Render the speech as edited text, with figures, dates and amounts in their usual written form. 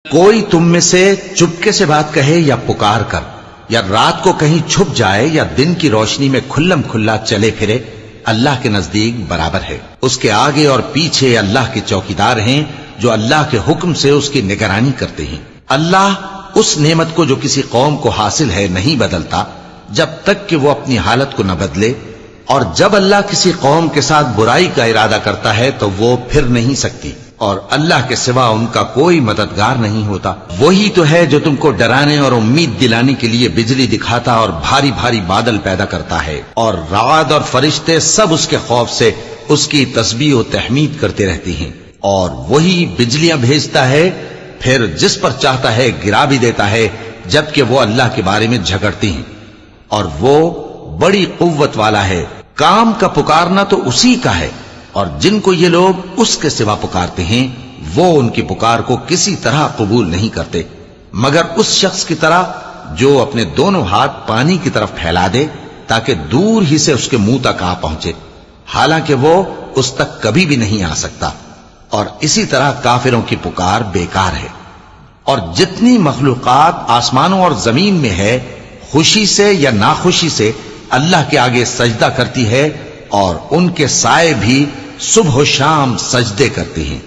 کوئی تم میں سے چپکے سے بات کہے یا پکار کر، یا رات کو کہیں چھپ جائے یا دن کی روشنی میں کھلم کھلا چلے پھرے، اللہ کے نزدیک برابر ہے۔ اس کے آگے اور پیچھے اللہ کے چوکیدار ہیں جو اللہ کے حکم سے اس کی نگرانی کرتے ہیں۔ اللہ اس نعمت کو جو کسی قوم کو حاصل ہے نہیں بدلتا جب تک کہ وہ اپنی حالت کو نہ بدلے، اور جب اللہ کسی قوم کے ساتھ برائی کا ارادہ کرتا ہے تو وہ پھر نہیں سکتی، اور اللہ کے سوا ان کا کوئی مددگار نہیں ہوتا۔ وہی تو ہے جو تم کو ڈرانے اور امید دلانے کے لیے بجلی دکھاتا اور بھاری بھاری بادل پیدا کرتا ہے، اور رعد اور فرشتے سب اس کے خوف سے اس کی تسبیح و تحمید کرتے رہتے ہیں، اور وہی بجلیاں بھیجتا ہے، پھر جس پر چاہتا ہے گرا بھی دیتا ہے، جبکہ وہ اللہ کے بارے میں جھگڑتے ہیں، اور وہ بڑی قوت والا ہے۔ کام کا پکارنا تو اسی کا ہے، اور جن کو یہ لوگ اس کے سوا پکارتے ہیں وہ ان کی پکار کو کسی طرح قبول نہیں کرتے، مگر اس شخص کی طرح جو اپنے دونوں ہاتھ پانی کی طرف پھیلا دے تاکہ دور ہی سے اس کے منہ تک آ پہنچے، حالانکہ وہ اس تک کبھی بھی نہیں آ سکتا۔ اور اسی طرح کافروں کی پکار بیکار ہے۔ اور جتنی مخلوقات آسمانوں اور زمین میں ہے، خوشی سے یا ناخوشی سے اللہ کے آگے سجدہ کرتی ہے، اور ان کے سائے بھی صبح و شام سجدے کرتے ہیں۔